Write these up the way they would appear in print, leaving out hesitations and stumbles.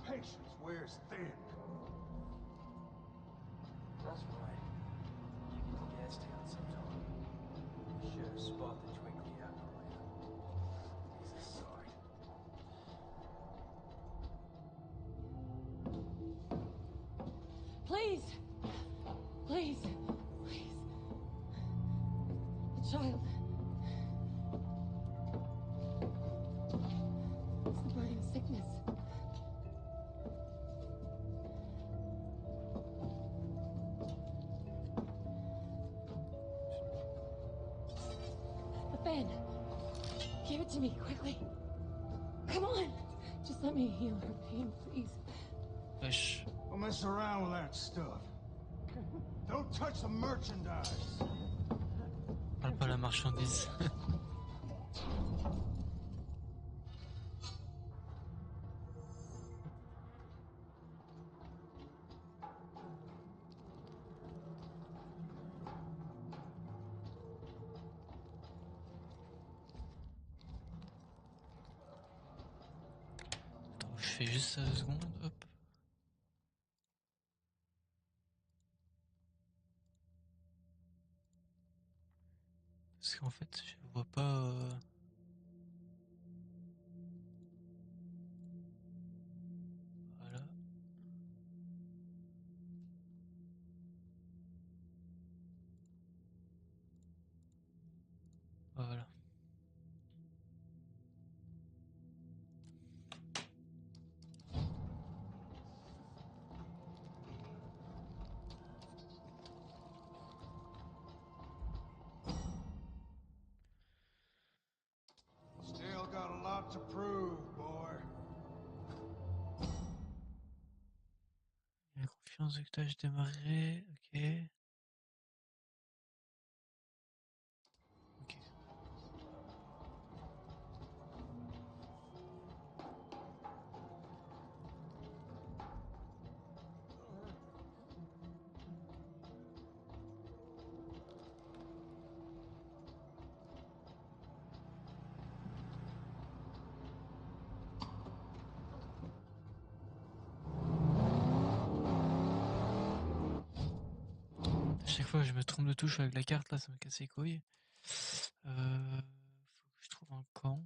patience wears thin. That's right. You get to Gastown sometime. Be sure to spot the twinkly apparator. He's a sight. Please! Please! Please! The child. It's the burning sickness. The fan. Give it to me, quickly. Come on! Just let me heal her pain, please. Wesh. Don't mess around with that stuff. Don't touch the merchandise. Parle pas la marchandise. Attends, je fais juste ça 2 secondes, hop. Parce qu'en fait, je vois pas... Voilà. Voilà. Still got a lot to prove, boy. La confiance que t'as, je démarrerai. Ok. Ok. À chaque fois que je me trompe de touche avec la carte, là, ça me casse les couilles. Faut que je trouve un camp.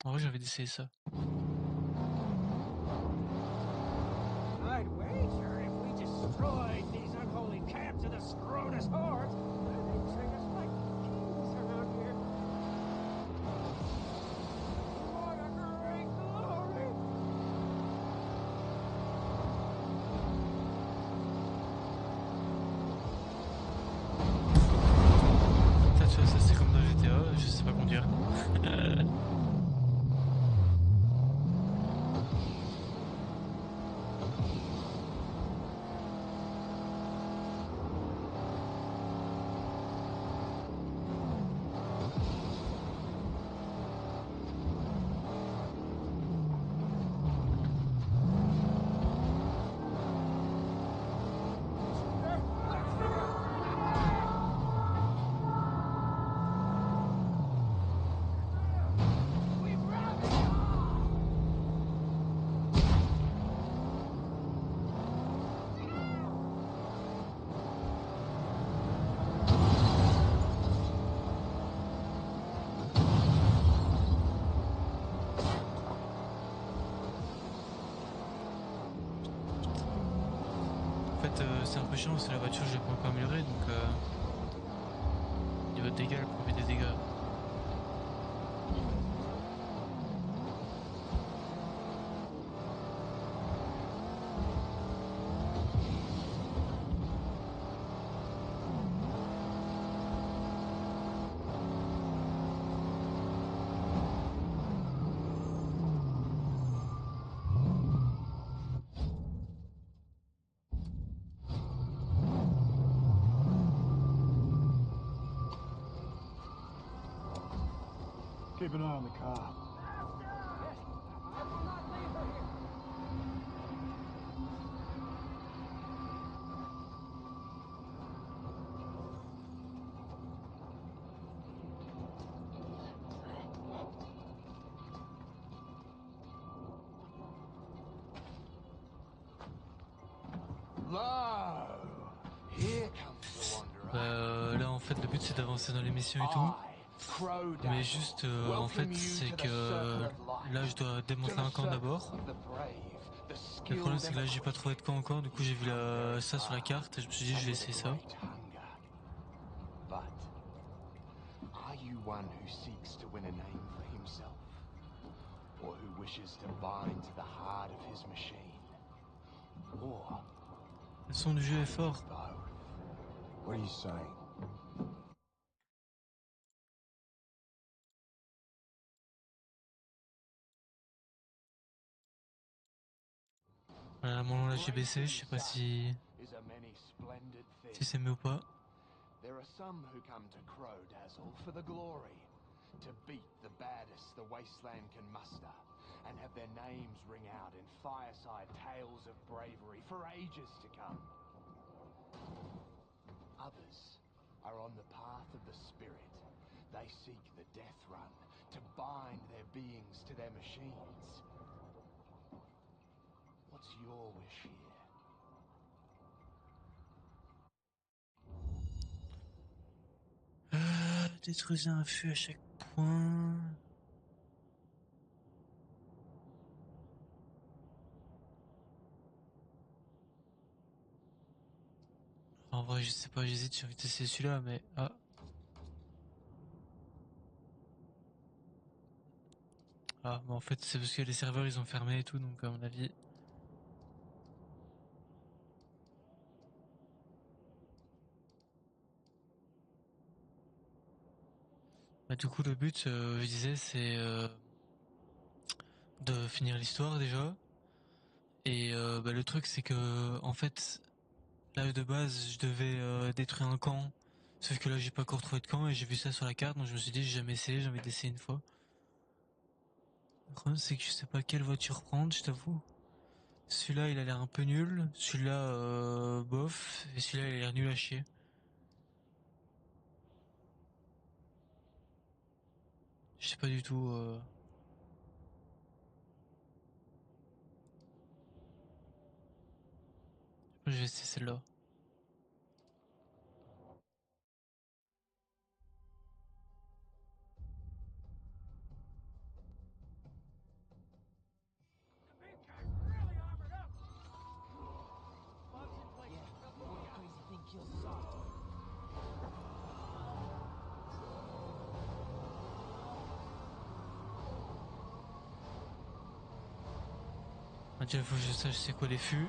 En vrai, j'avais d'essayer ça. I'd wager if we destroyed these unholy camps of the Scrotus hordes, they'd treat us like kings around here. What a great glory! Ça, tu vois, ça c'est comme dans GTA, je sais pas conduire. En fait, c'est un peu chiant parce que la voiture, je l'ai pas encore améliorée, donc niveau de dégâts, elle prend des dégâts. Keep an eye on the car. Yes, I will not leave her here. Lo, here comes the wanderer. Là en fait le but c'est d'avancer dans les missions et tout. I, Crow Mais Dazzle, juste en welcome fait you c'est to the que circle of life, là je dois to démanteler the un camp circle d'abord. of the brave, the Le skilled problème c'est que là and j'ai pas trouvé de camp encore, du coup j'ai vu ça sur la carte et je me suis dit je vais essayer ça. great hunger. But are you one who seeks to win a name for himself, or who wishes to bind to the heart of his machine, or Le son du jeu est fort. both? What are you saying? Voilà, mon nom là j'ai baissé, je sais pas si Is a many splendid thing. c'est mieux ou pas. There are some who come to Crow Dazzle for the glory, to beat the baddest the wasteland can muster, and have their names ring out in fireside tales of bravery for ages to come. Others are on the path of the spirit. They seek the death run, to bind their beings to their machines. What's your wish here? Détruisez un feu à chaque point. En vrai je sais pas, j'hésite, j'ai envie de tester celui-là mais ah. Ah bah en fait c'est parce que les serveurs ils ont fermé et tout donc à mon avis. Bah du coup le but je disais c'est de finir l'histoire déjà. Et bah, le truc c'est que en fait là de base je devais détruire un camp. Sauf que là j'ai pas encore trouvé de camp et j'ai vu ça sur la carte donc je me suis dit j'ai jamais essayé, j'ai envie d'essayer une fois. Le problème c'est que je sais pas quelle voiture prendre, je t'avoue. Celui-là il a l'air un peu nul, celui-là bof, et celui-là il a l'air nul à chier. Je sais pas du tout. Je vais essayer celle-là. The big guy's really armored up. Bob's in place. Crazy thing kills us all. Ah, déjà faut que je sache c'est quoi les fûts.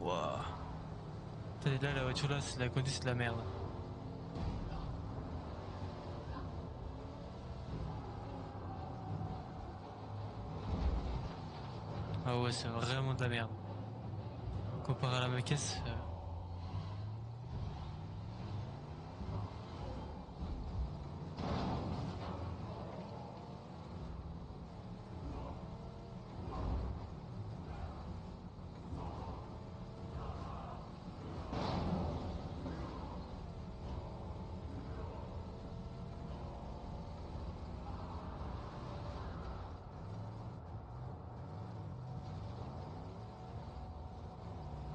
Waouh. Là la voiture là c'est de la côté c'est de la merde. Ah ouais c'est vraiment de la merde. Comparé à la caisse.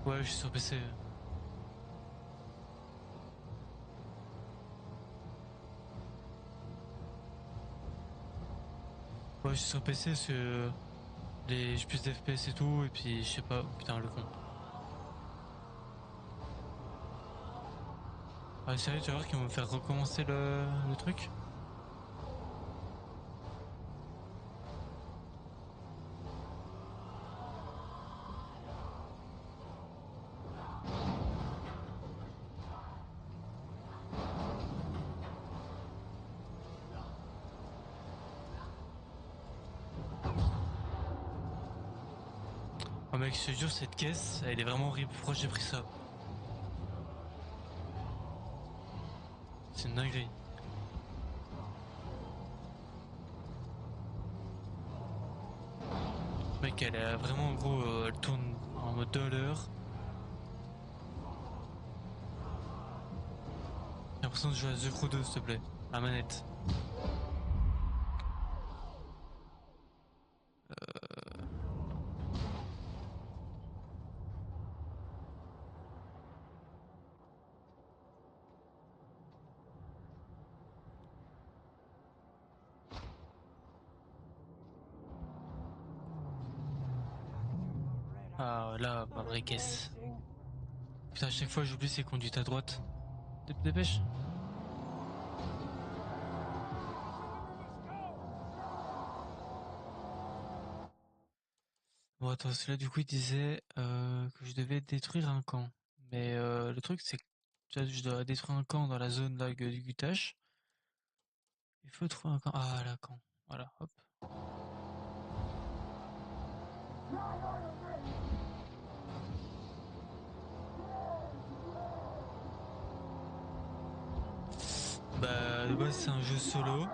Ouais je suis sur PC. Ouais je suis sur PC parce que j'ai plus d'FPS et tout et puis je sais pas, putain le con. Ah sérieux tu vas voir qu'ils vont me faire recommencer le truc. Oh mec je te jure cette caisse elle est vraiment horrible, pourquoi j'ai pris ça? C'est une dinguerie. Mec, elle est vraiment gros, elle tourne en mode 2 à l'heure. J'ai l'impression de jouer à The Crew 2, s'il te plaît, la manette. Ah là, ma vraie caisse. Putain, à chaque fois j'oublie c'est conduite à droite. Dépêche. Bon attends, celui-là du coup il disait que je devais détruire un camp. Mais le truc c'est que tu vois, je dois détruire un camp dans la zone là du Gutash. Il faut trouver un camp. Ah là, camp. Voilà, hop. Bah de base c'est un jeu solo.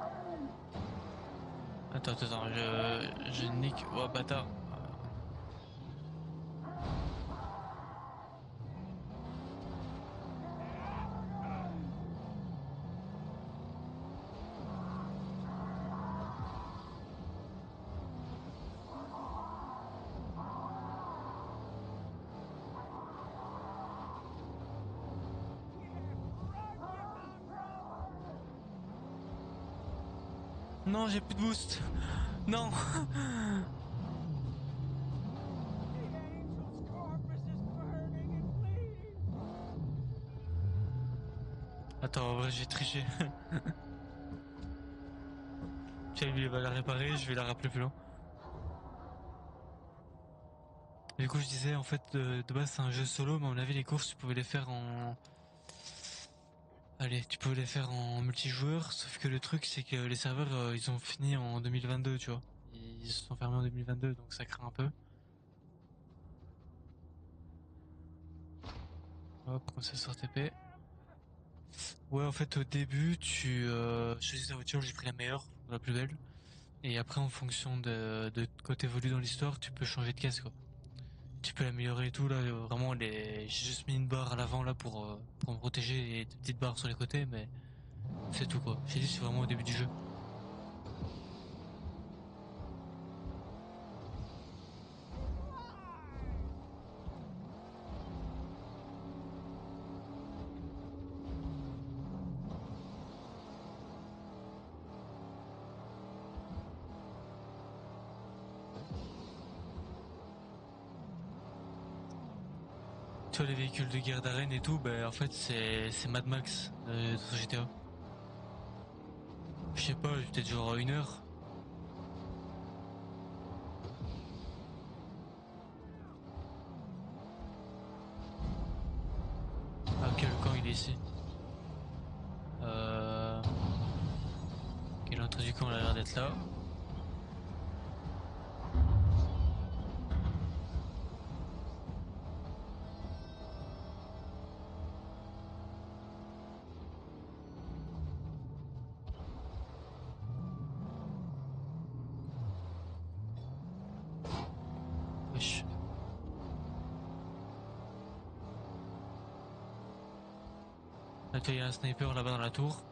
Attends, je nique. Oh bâtard. Non, j'ai plus de boost. Non. The angel's corpus is burning and bleeding. Attends, en vrai, j'ai triché. Tiens, lui, il va la réparer, je vais la rappeler plus loin. Du coup, je disais, en fait, de base, c'est un jeu solo, mais on avait les courses, tu pouvais les faire en... Allez, tu pouvais les faire en multijoueur, sauf que le truc, c'est que les serveurs, ils ont fini en 2022, tu vois. Ils se sont fermés en 2022, donc ça craint un peu. Hop, comme ça, sur TP. Ouais, en fait, au début, tu choisis ta voiture, j'ai pris la meilleure, la plus belle. Et après, en fonction de quand t'évolues dans l'histoire, tu peux changer de caisse, quoi. Tu peux l'améliorer et tout, là, vraiment, j'ai juste mis une barre à l'avant, là, pour me protéger et des petites barres sur les côtés, mais c'est tout, quoi. J'ai dit, c'est vraiment au début du jeu. Tu vois, les véhicules de guerre d'arène et tout, bah, en fait, c'est Mad Max dans GTA. Je sais pas, peut-être genre 1 heure. Ah, ok, le camp, il est ici. Ok, l'entrée du camp, elle a l'air d'être là. Wesh. Là, tu vois, il y a un sniper là-bas dans la tour.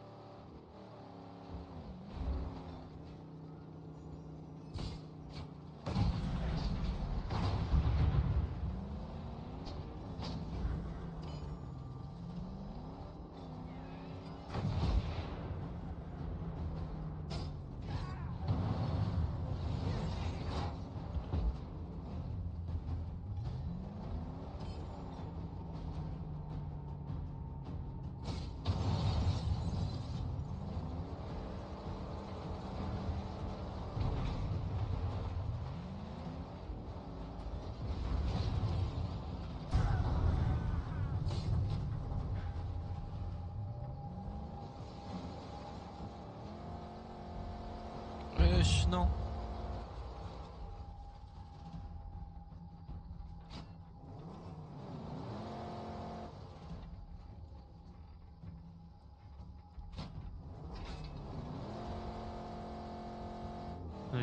Wesh, non.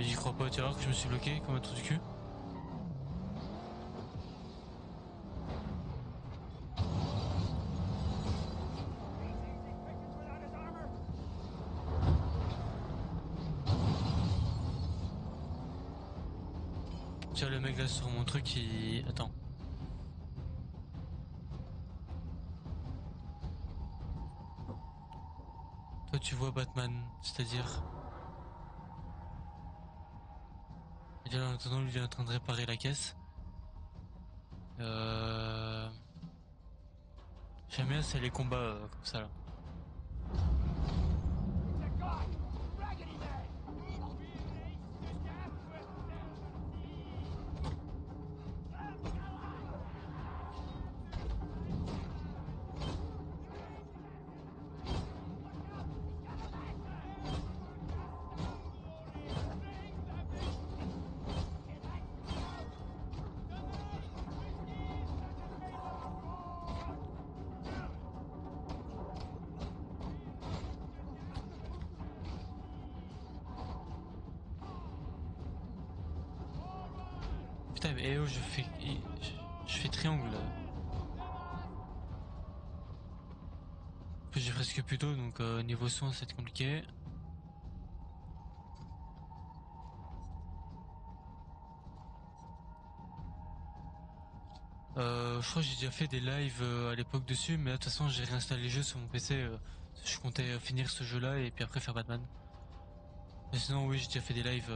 J'y crois pas, tu vois que je me suis bloqué comme un trou du cul. Without his armor. Tu vois le mec là sur mon truc il... Attends. Toi tu vois Batman, c'est-à-dire... Et là en attendant lui il est en train de réparer la caisse. J'aime bien c'est les combats comme ça là. It's a guy! Raggedy Man! Putain mais oh je fais triangle là. En plus j'ai presque plus d'eau donc niveau soin c'est compliqué. Je crois que j'ai déjà fait des lives à l'époque dessus, mais de toute façon j'ai réinstallé les jeux sur mon PC. Je comptais finir ce jeu là et puis après faire Batman. Mais sinon oui j'ai déjà fait des lives.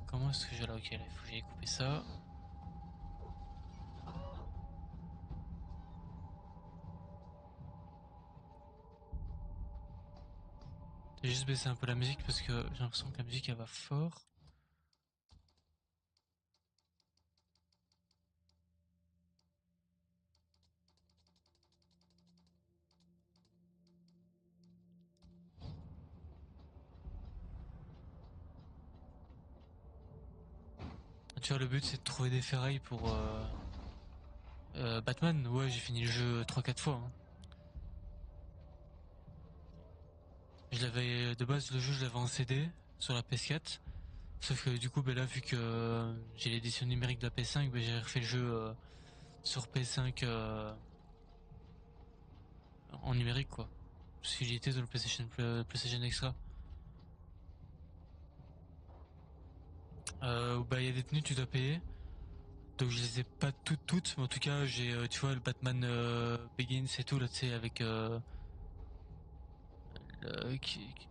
Comment est-ce que j'ai là? Ok là il faut que j'aille couper ça. J'ai juste baissé un peu la musique parce que j'ai l'impression que la musique elle va fort. Tu vois le but c'est de trouver des ferrailles pour Batman. Ouais j'ai fini le jeu 3-4 fois. Hein. Je l'avais de base le jeu je l'avais en CD sur la PS4. Sauf que du coup ben là vu que j'ai l'édition numérique de la PS5, ben, j'ai refait le jeu sur PS5 en numérique quoi. Parce qu'il était dans le PlayStation Extra. Bah il y a des tenues tu dois payer. Donc je les ai pas toutes, mais en tout cas j'ai tu vois le Batman Begins et tout là tu sais avec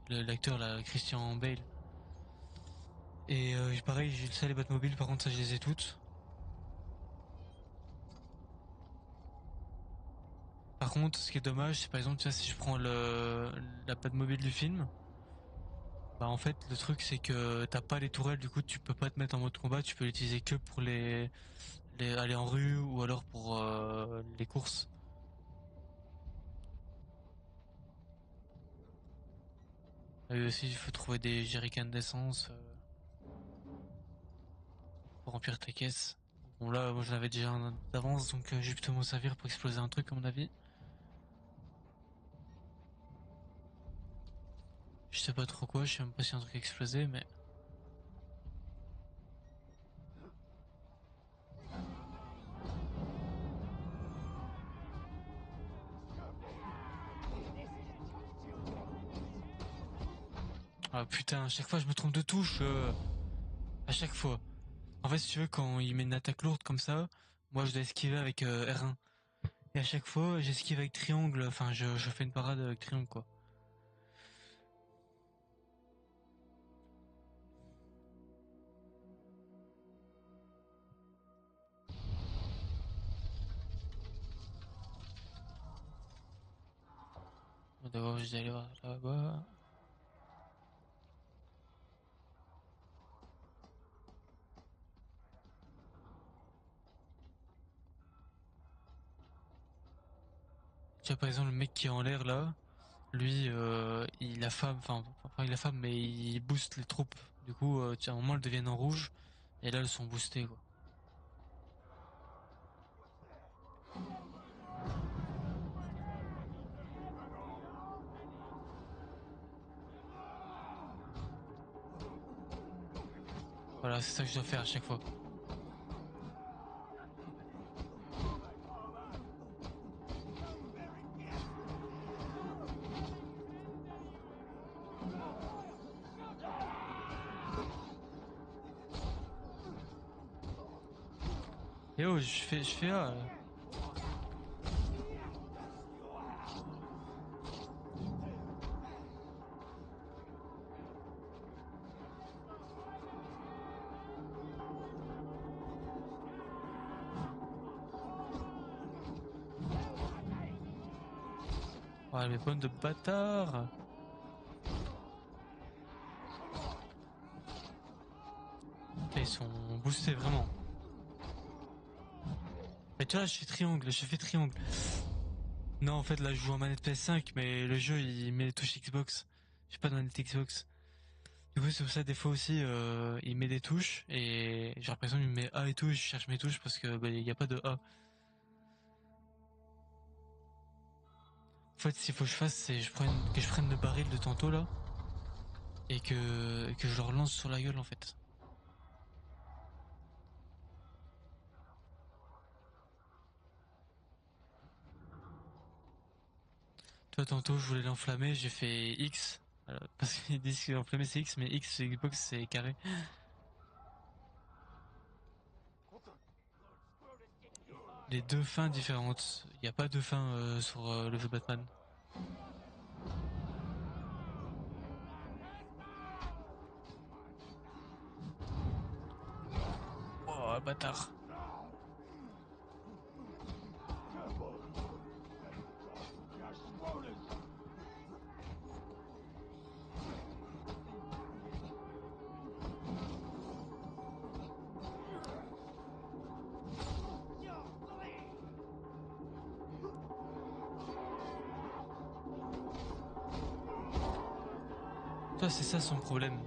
l'acteur là Christian Bale. Et pareil j'ai ça les Batmobiles par contre ça je les ai toutes. Par contre ce qui est dommage c'est par exemple tu vois si je prends la Batmobile du film, bah en fait le truc c'est que t'as pas les tourelles du coup tu peux pas te mettre en mode combat, tu peux l'utiliser que pour les aller en rue ou alors pour les courses. Et aussi il faut trouver des jerrycans d'essence pour remplir ta caisse. Bon là moi j'en avais déjà un d'avance donc je vais plutôt m'en servir pour exploser un truc à mon avis. Je sais pas trop quoi, je sais même pas si un truc a explosé mais... Ah putain, à chaque fois je me trompe de touche, à chaque fois. En fait si tu veux quand il met une attaque lourde comme ça, moi je dois esquiver avec R1. Et à chaque fois j'esquive avec triangle, enfin je fais une parade avec triangle quoi. Bon, d'abord je vais aller voir là-bas. Tu vois par exemple le mec qui est en l'air là, lui il a femme, enfin pas il a femme mais il booste les troupes. Du coup à un moment elles deviennent en rouge et là elles sont boostées quoi. Voilà, c'est ça que je dois faire à chaque fois. Et oh, je fais Ouais, mes bonnes de bâtard. Putain, ils sont boostés vraiment. Mais tu vois, là, je fais triangle. Non, en fait, là, je joue en manette PS5, mais le jeu, il met les touches Xbox. J'ai pas de manette Xbox. Du coup, c'est pour ça, des fois aussi, il met des touches, et j'ai l'impression qu'il me met A et tout, et je cherche mes touches parce que, bah, il y a pas de A. En fait, s'il faut que je fasse, c'est que je prenne le baril de tantôt, là, et que je le relance sur la gueule, en fait. Toi, tantôt, je voulais l'enflammer, j'ai fait X. Parce qu'ils disent que l'enflammer c'est X, mais X sur Xbox c'est carré. Les deux fins différentes. Il n'y a pas de fin sur le jeu Batman. Oh, bâtard. Toi, c'est ça son problème.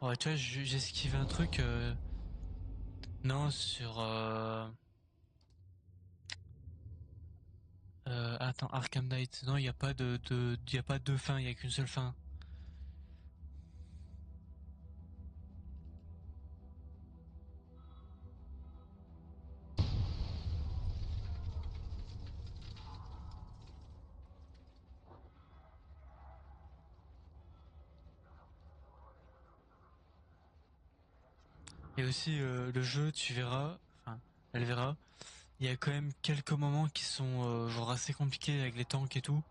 Ouais, tu vois, j'ai esquivé un truc. Non, sur. Attends, Arkham Knight. Non, il n'y a pas y a pas deux fins, il y a qu'une seule fin. Et aussi, le jeu, tu verras. Enfin, elle verra. Il y a quand même quelques moments qui sont genre assez compliqués avec les tanks et tout.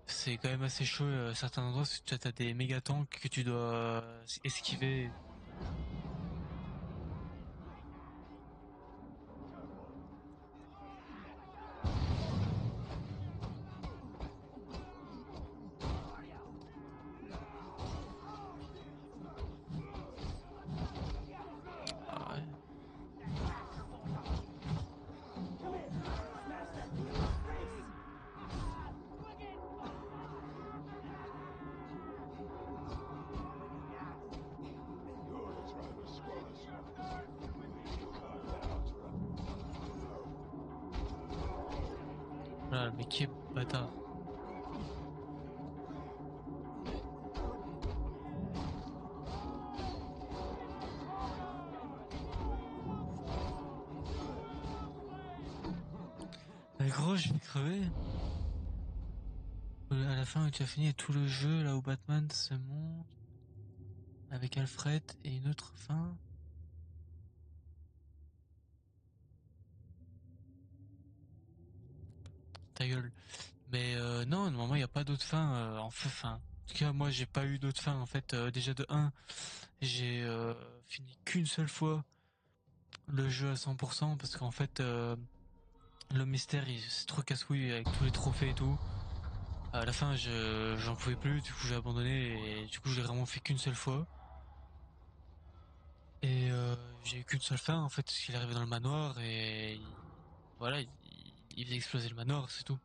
C'est quand même assez chaud à certains endroits parce que tu as des méga tanks que tu dois esquiver. Ah ouais. Voilà, mais qui est bâtard. Mais gros, je vais crever. À la fin, tu as fini tout le jeu là où Batman se monte avec Alfred et une autre fin. Ta gueule. Mais non, normalement, il n'y a pas d'autre fin fin. En tout cas, moi, j'ai pas eu d'autre fin. En fait, déjà de 1, j'ai fini qu'une seule fois le jeu à 100% parce qu'en fait, le mystère, c'est trop casse-couille avec tous les trophées et tout. À la fin, j'en pouvais plus, du coup, j'ai abandonné et du coup, je l'ai vraiment fait qu'une seule fois. Et j'ai eu qu'une seule fin, en fait, parce qu'il arrivait dans le manoir et voilà, il faisait exploser le manoir, c'est tout.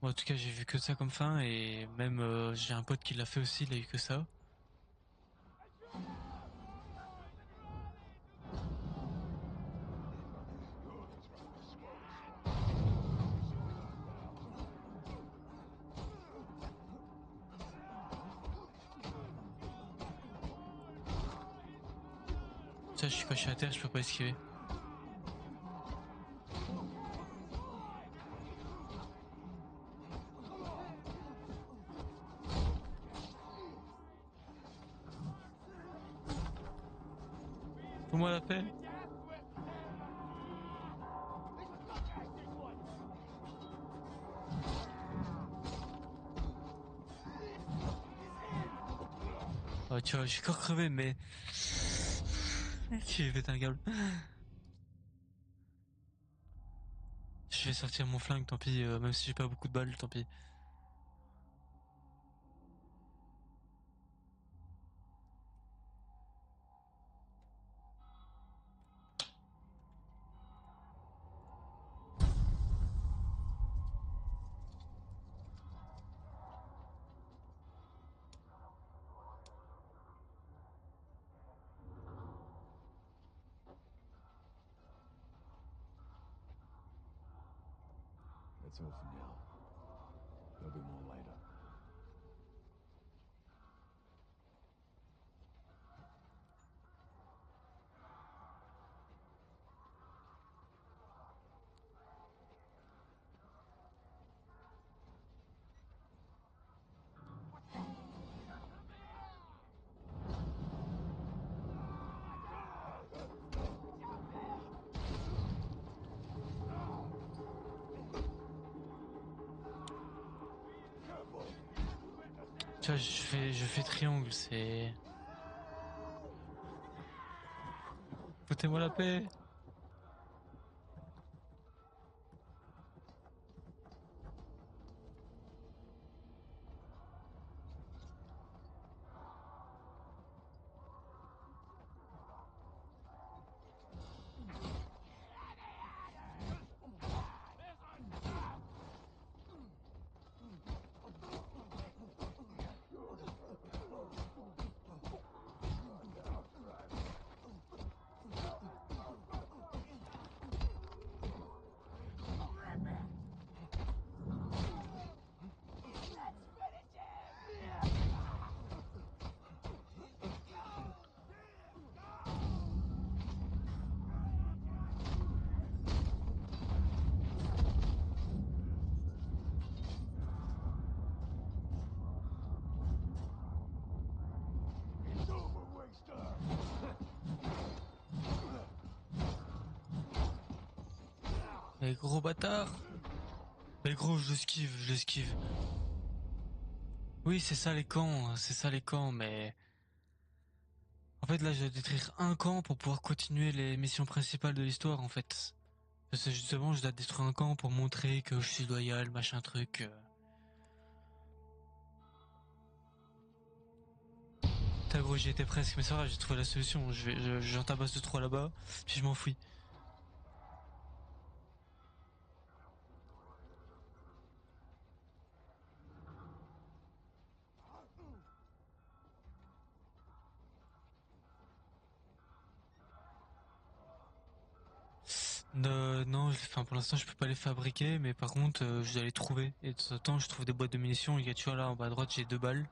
Moi, en tout cas, j'ai vu que ça comme fin et même j'ai un pote qui l'a fait aussi, il a eu que ça. Ça, je suis caché à terre, je peux pas esquiver. Fous-moi la paix. Oh, tu vois, j'ai encore crevé, mais... Tu pète un câble. Je vais sortir mon flingue, tant pis, même si j'ai pas beaucoup de balles, tant pis. That's all for now. There'll be more later. Tu vois, je fais triangle, c'est... Foutez-moi la paix. Mais gros bâtard. Mais gros, je l'esquive, je l'esquive. Oui, c'est ça les camps, mais... En fait, là, je dois détruire un camp pour pouvoir continuer les missions principales de l'histoire, en fait. Parce que justement, je dois détruire un camp pour montrer que je suis loyal, machin truc. T'as gros, j'y étais presque, mais ça va, j'ai trouvé la solution. J'en tabasse 2-3 là-bas, puis je m'enfuis. Non, enfin, pour l'instant, je peux pas les fabriquer, mais par contre, je dois les trouver. Et de temps en temps, je trouve des boîtes de munitions. Tu vois, là, en bas à droite, j'ai 2 balles.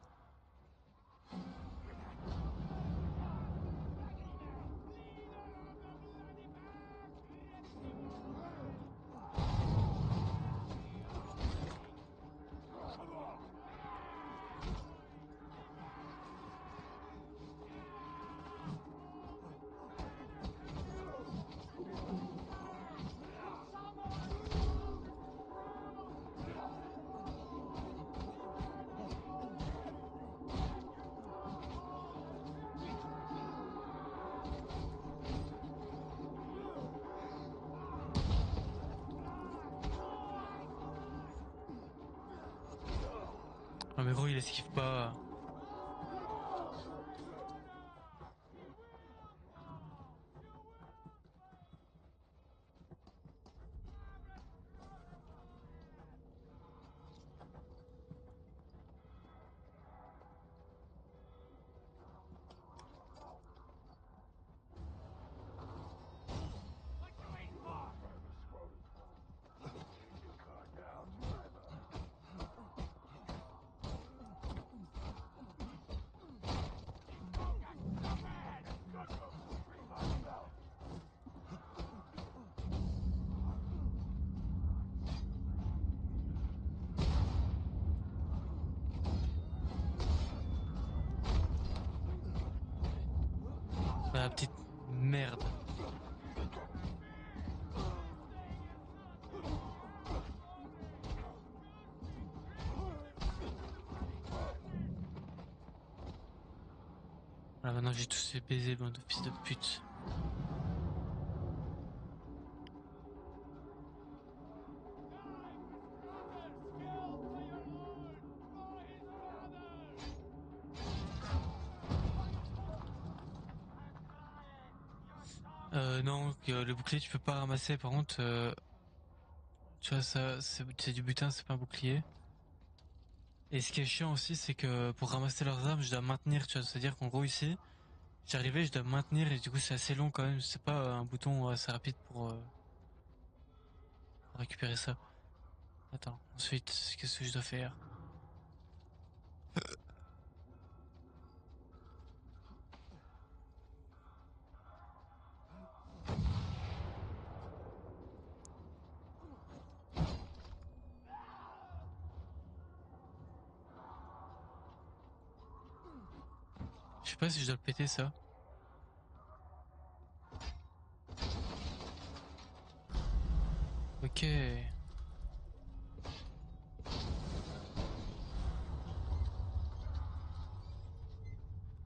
Ah, mais gros, il esquive pas. La petite merde. Voilà, maintenant j'ai tous ces baisers, bande de fils de pute. Non, le bouclier tu peux pas ramasser, par contre, tu vois, ça c'est du butin, c'est pas un bouclier. Et ce qui est chiant aussi, c'est que pour ramasser leurs armes, je dois maintenir, tu vois, c'est-à-dire qu'en gros ici, j'arrivais, je dois maintenir et du coup c'est assez long quand même, c'est pas un bouton assez rapide pour récupérer ça. Attends, ensuite, qu'est-ce que je dois faire? Je sais pas si je dois le péter ça. Ok.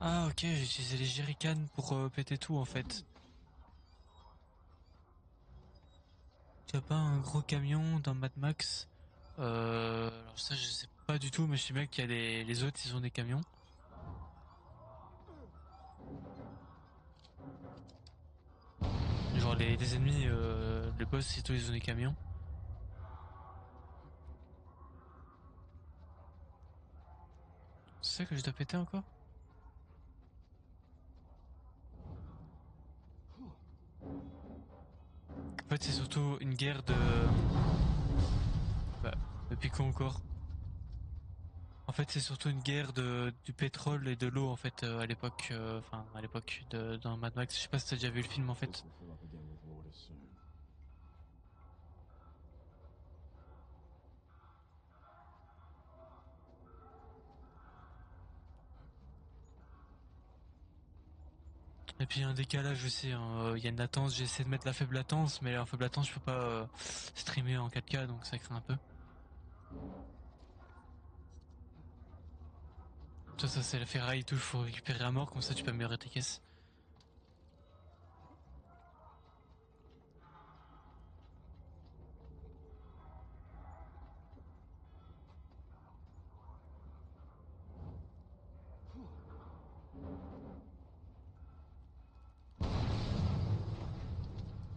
Ah ok, j'ai utilisé les jerrycans pour péter tout en fait. Tu as pas un gros camion dans Mad Max? Alors ça je sais pas du tout, mais je sais bien qu'il y a les autres ils ont des camions. Genre les ennemis, le boss et tout ils ont des camions. C'est ça que je dois péter encore? En fait c'est surtout une guerre de... Bah, depuis quand encore? En fait, c'est surtout une guerre du pétrole et de l'eau en fait à l'époque, enfin à l'époque dans Mad Max. Je sais pas si t'as déjà vu le film en This fait. will fill up again with water soon. Et puis il y a un décalage aussi. Hein. Il y a une latence. J'ai essayé de mettre la faible latence, mais en faible latence, je peux pas streamer en 4K, donc ça craint un peu. Ça c'est la ferraille et tout. Il faut récupérer à mort, comme ça tu peux améliorer tes caisses.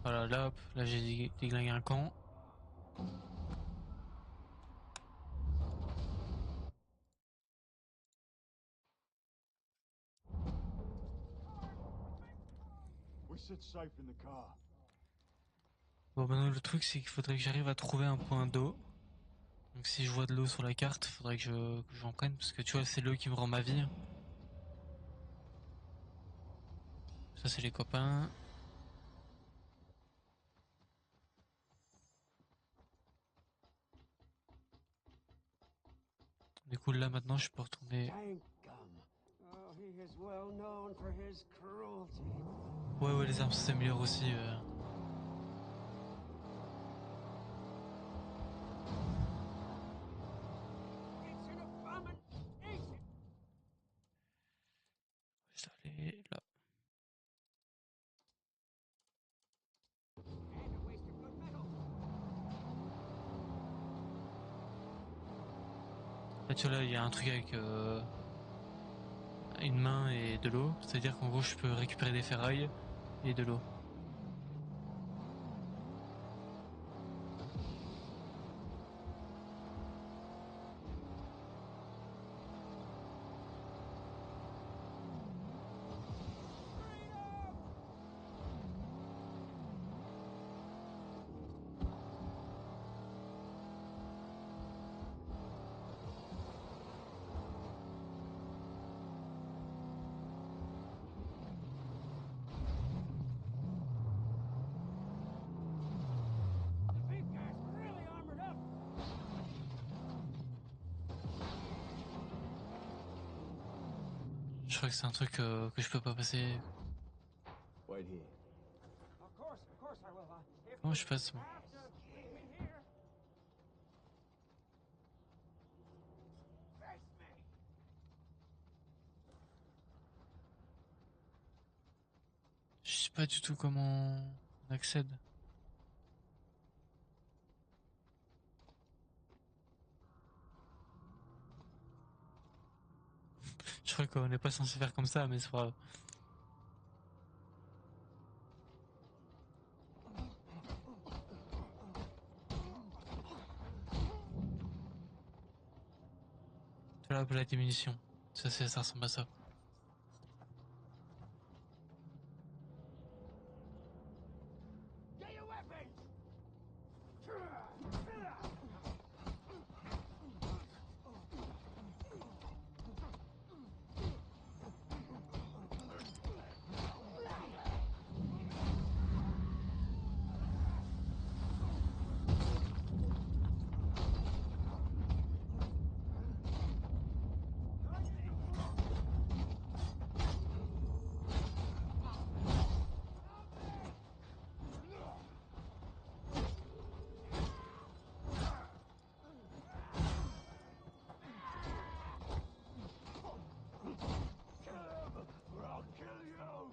Voilà, là hop, là j'ai déglingué un camp. We sit safe in the car. Bon maintenant le truc c'est qu'il faudrait que j'arrive à trouver un point d'eau. Donc si je vois de l'eau sur la carte, faudrait que j'en prenne parce que tu vois c'est l'eau qui me rend ma vie. Ça c'est les copains. Du coup là maintenant je peux retourner. Tankum. Oh, he is well known for his cruelty. Ouais les armes s'améliorent aussi. It's an abomination. Je dois aller là. And a waste of good metal. Là tu vois là il y a un truc avec une main et de l'eau. C'est-à-dire qu'en gros je peux récupérer des ferrailles et de l'eau. The big guy's really armored up. Je crois que c'est un truc que je peux pas passer. Wait here. Of course I will. If Comment you je passe moi? have to leave me here. Face me. Je sais pas du tout comment on accède. Je crois qu'on n'est pas censé faire comme ça, mais c'est pas grave. Tu vois la diminution. Ça ressemble à ça. Get your weapons. Or I'll kill you. No.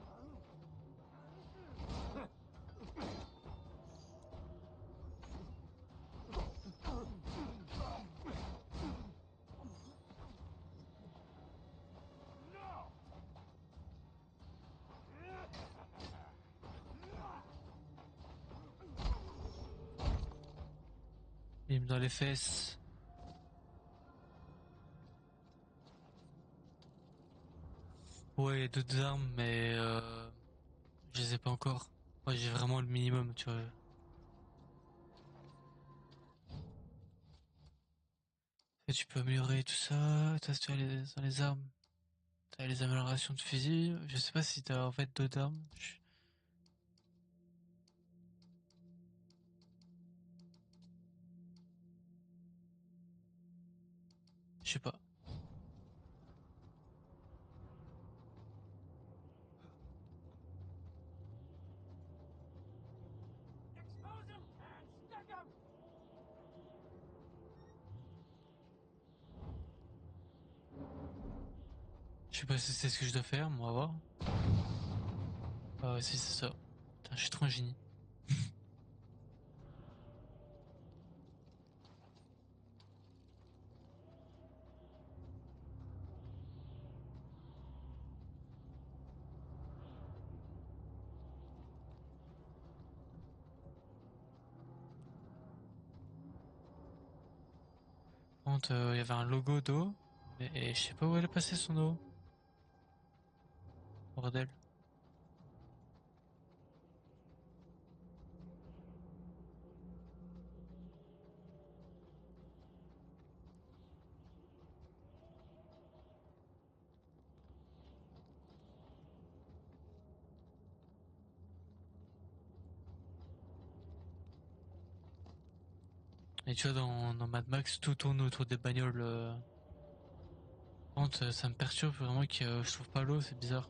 Bim dans les fesses. Ouais, il y a d'autres armes, mais je les ai pas encore. Moi, j'ai vraiment le minimum, tu vois. Et tu peux améliorer tout ça. T'as tu as dans les armes. T'as les améliorations de fusil. Je sais pas si t'as en fait d'autres armes. Je sais pas. Expose him and stick him. Je sais pas si c'est ce que je dois faire, mais on va voir. Ah ouais, si c'est ça. Putain, je suis trop un génie. Par contre, il y avait un logo d'eau, mais je sais pas où elle est passée son eau. Bordel. Et tu vois, dans Mad Max, tout tourne autour des bagnoles. Par contre, ça me perturbe vraiment que je trouve pas l'eau, c'est bizarre.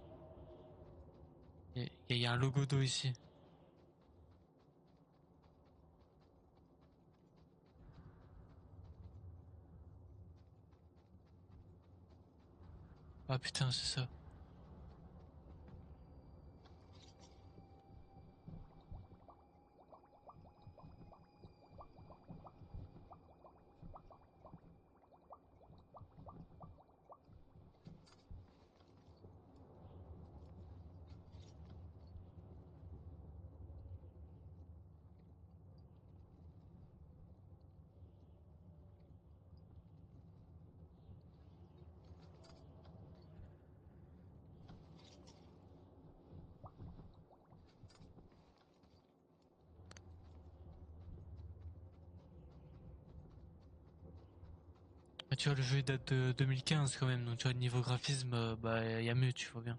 Il y a un logo d'eau ici. Ah putain, c'est ça. Bah, tu vois, le jeu il date de 2015 quand même, donc tu vois, niveau graphisme, bah, y a mieux, tu vois bien.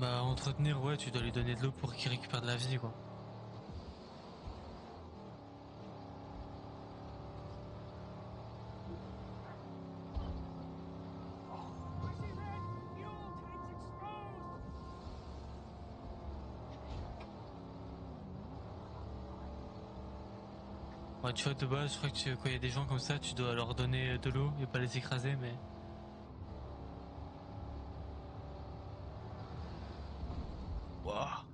Bah entretenir, ouais, tu dois lui donner de l'eau pour qu'il récupère de la vie, quoi. I see red! Fuel tanks exposed! Ouais, tu vois, de base, je crois que quand il y a des gens comme ça, tu dois leur donner de l'eau et pas les écraser, mais... Wouah.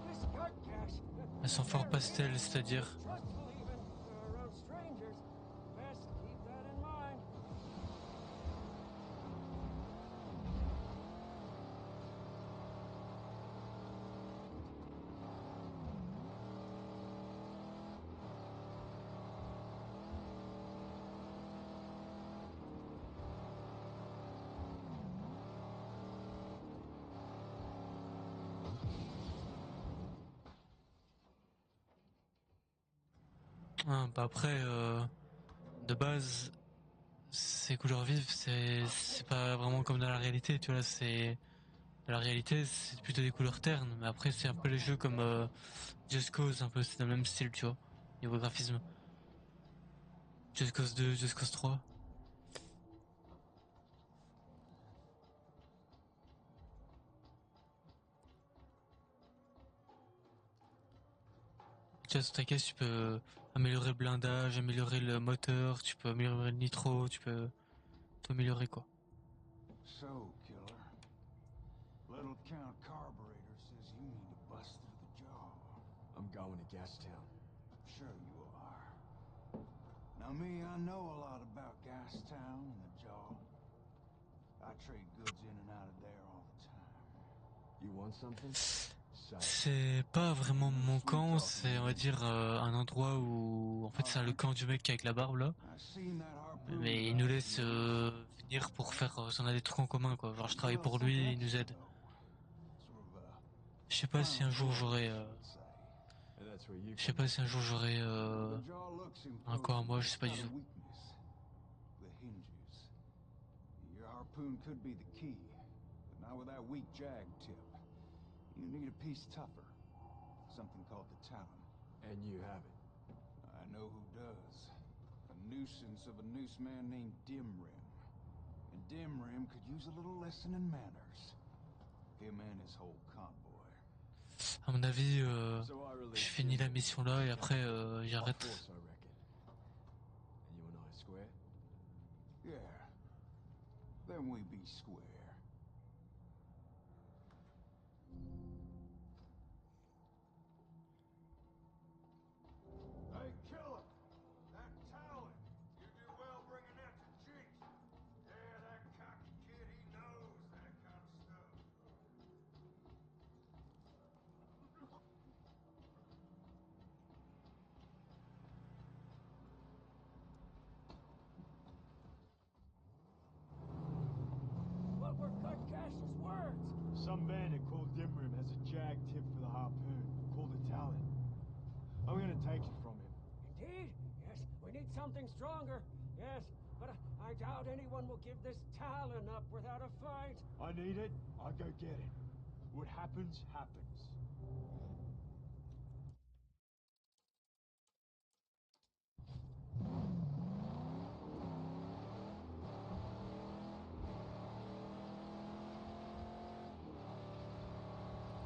This gut gas. Elles sont fort pastel, c'est-à-dire... Trustful even around strangers. Best keep that in mind. Ah, bah après, de base, ces couleurs vives, c'est pas vraiment comme dans la réalité, tu vois, là, c'est... Dans la réalité, c'est plutôt des couleurs ternes, mais après, c'est un peu les jeux comme Just Cause, un peu, c'est dans le même style, tu vois, niveau graphisme. Just Cause 2, Just Cause 3. Tu vois, sur ta caisse, tu peux améliorer le blindage, améliorer le moteur, tu peux améliorer le nitro, tu peux tout améliorer, quoi. So, killer. Little Count Carburetor says you need to bust through the jaw. I'm going to Gastown. Sure you are. Now me, I know a lot about Gastown and the jaw. I trade goods in and out of there all the time. You want something? Say it. C'est pas vraiment mon camp, c'est on va dire un endroit où en fait c'est le camp du mec avec la barbe là, I seen that harpoon mais il nous guy laisse venir pour faire, on a des trucs en commun quoi, genre je travaille Well, pour so lui et il that's nous aide. so. Sort of a Je sais pas si un jour j'aurai, say. And that's where you je sais pas si un jour j'aurai The jaw looks un corps à imposing, moi, but je sais it's pas got du a tout. weakness. The hinges. Your harpoon could be the key, but not with that weak jag tip. You need a piece tougher. Something called the talon. And you have it. I know who does. A nuisance of a noose man named Dimrim. And Dimrim could use a little lesson in manners. Him and his whole convoy. À mon avis, So I release je finis la Jim. mission là et après By j'arrête. force, I reckon. And you and I square? Yeah. Then we be square. Hey, killer! That talon! You do well bringing that to Jinx. Yeah, that cocky kid, he knows that kind of stuff. What were Gut Cash's words? Some bandit called Dimrim has a jag tip for the harpoon, called a talon. I'm gonna take it from him. Indeed? Yes, we need something stronger. Yes, but I doubt anyone will give this talon up without a fight. I need it, I go get it. What happens, happens.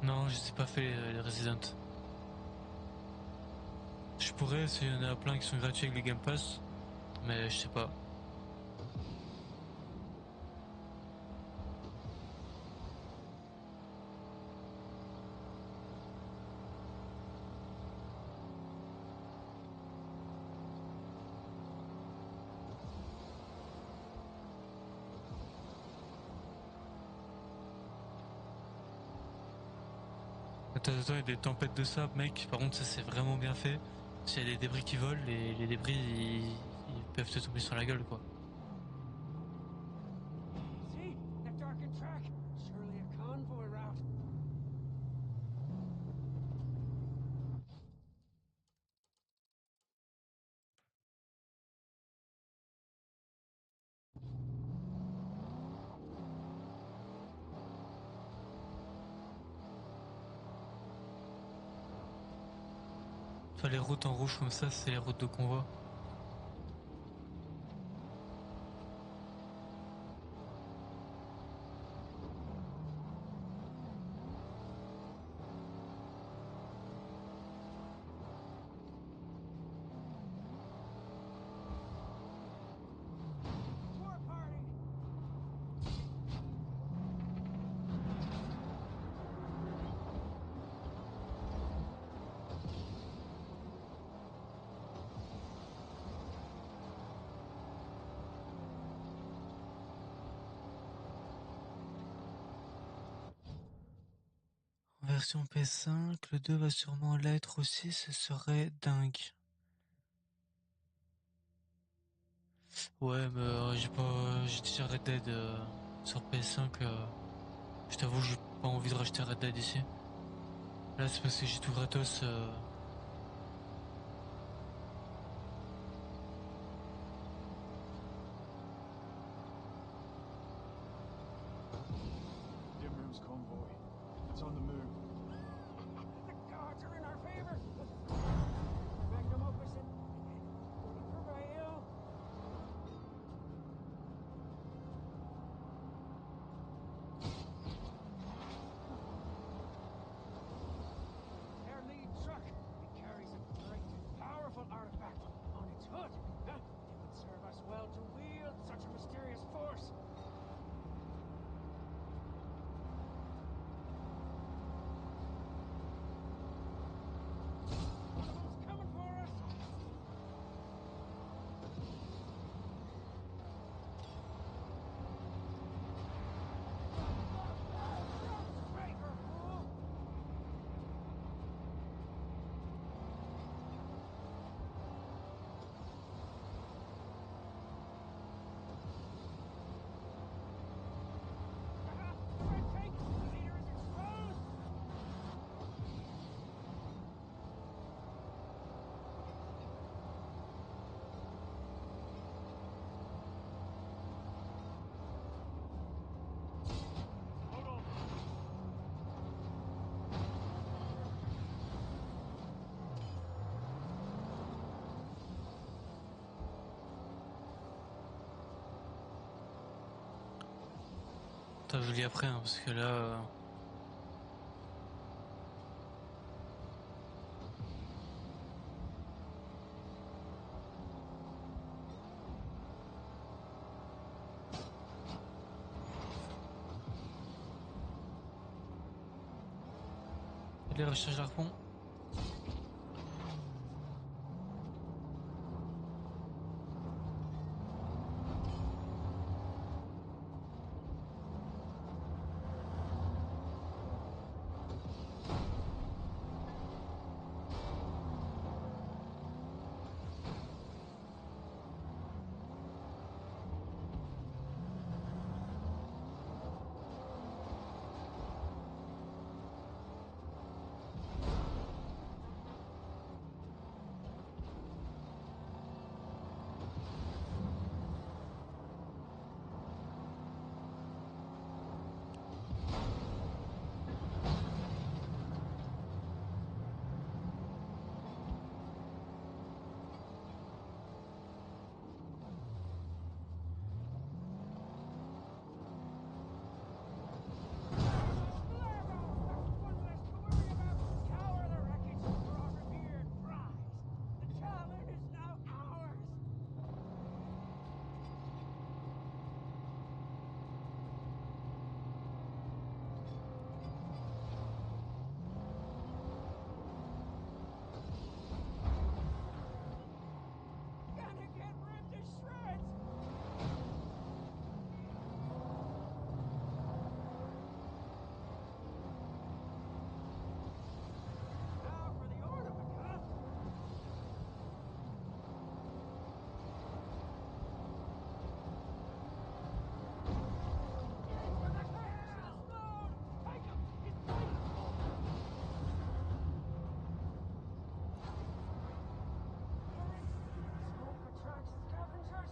Non, je sais pas fait les Resident. Je pourrais, s'il y en a plein qui sont gratuits avec les Game Pass, mais je sais pas. Attends, il y a des tempêtes de sable, mec. Par contre, ça c'est vraiment bien fait. S'il y a des débris qui volent, les débris ils peuvent te tomber sur la gueule, quoi. Enfin, les routes en rouge comme ça, c'est les routes de convoi. Tour party! En version PS5, le 2 va sûrement l'être aussi, ce serait dingue. Ouais, mais j'ai déjà Red Dead sur PS5. Je t'avoue, j'ai pas envie de racheter Red Dead ici. Là, c'est parce que j'ai tout gratos. Dimrim's convoy. It's on the move. The gods are in our favor! Magnum opus in prevail! Their lead truck. It carries a great, powerful artifact on its hood. Huh? It would serve us well to wield such a mysterious force. One of them's coming for us. Striker, fool! Red tank! The leader is exposed! Hold on. T'as vu après, hein, parce que là. Les recherches d'arpons. One less to worry about. Tower the wreckage for our revered prize. The Talon is now ours. Gonna get ripped to shreds. Now for the ornament, huh? Take him! He's fighting! Smoke attracts scavengers.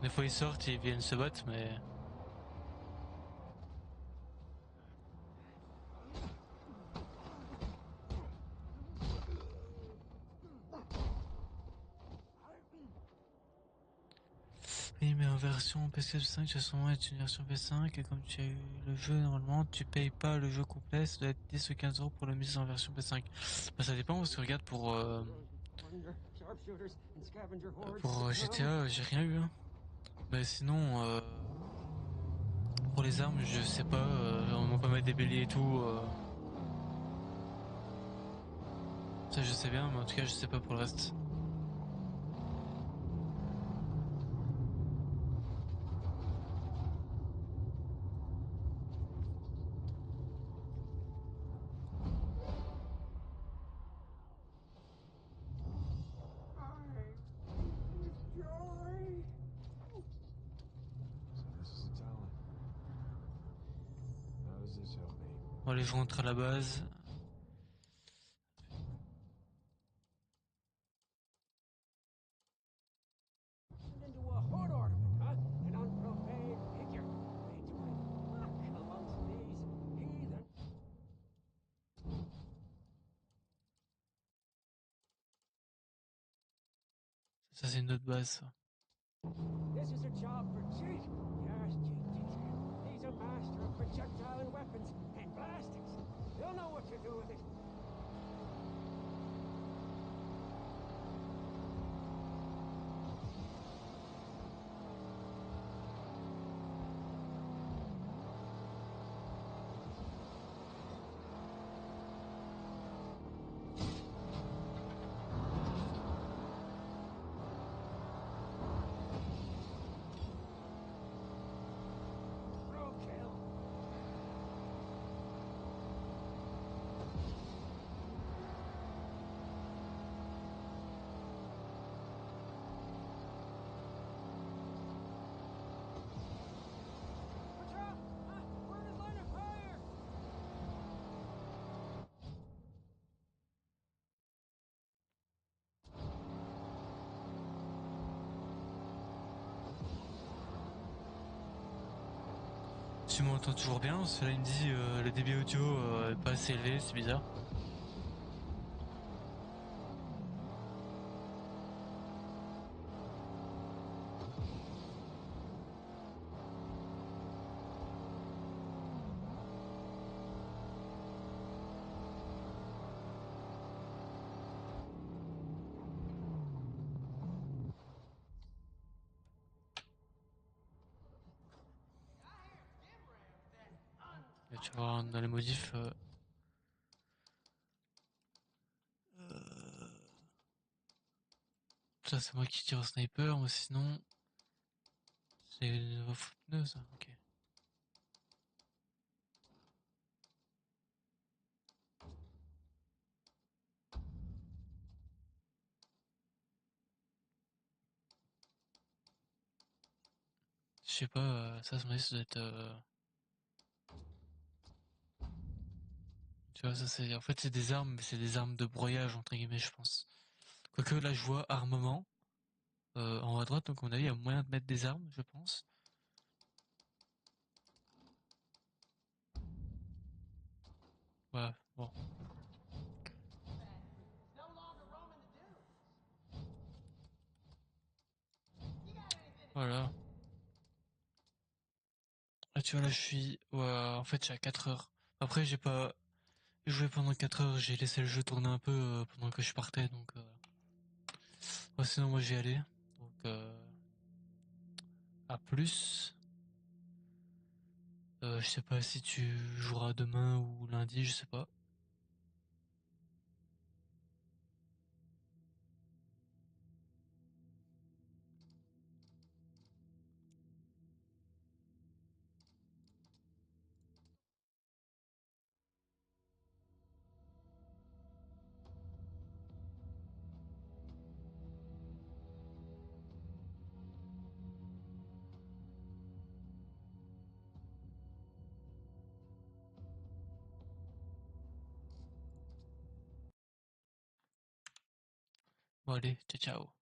Des fois ils sortent, ils viennent se battre, mais. Oui, mais en version PS5, ça sûrement être une version PS5, et comme tu as eu le jeu normalement, tu payes pas le jeu complet, ça doit être 10 ou 15 euros pour la mise en version PS5. Bah, ça dépend, parce que regarde, pour GTA, j'ai rien eu, hein. Mais sinon, pour les armes, je sais pas, on peut mettre des béliers et tout, ça je sais bien, mais en tout cas, je sais pas pour le reste. So this is the Talon. How does this help me? Bon, allez, je rentre à la base. Into a hood ornament, huh? An unprofane figure made to flock amongst these heathen. Ça, c'est une autre base, ça. This is a job for Cheat. Yes, Cheat takes it. He's a master of projectile and weapons and blastings. He'll know what to do with it. Roadkill. Watch out! We're in his line of fire! Tu m'entends toujours bien? Cela il me dit le débit audio est pas assez élevé, c'est bizarre. Et tu vois dans les modifs. Ça c'est moi qui tire au sniper, mais sinon c'est une pneu ça. Ok. Je sais pas, ça ça doit être. Tu vois, ça c'est. En fait, c'est des armes, mais c'est des armes de broyage, entre guillemets, je pense. Quoique là, je vois armement en haut à droite, donc à mon avis, il y a moyen de mettre des armes, je pense. Voilà, bon. Voilà. Là, tu vois, là, je suis. Ouais, en fait, je suis à 4 heures. Après, j'ai pas joué pendant 4 heures, j'ai laissé le jeu tourner un peu pendant que je partais, donc. Ouais, sinon, moi, j'y allais. Donc, à plus. Je sais pas si tu joueras demain ou lundi, je sais pas. Bon, allez, ciao, ciao.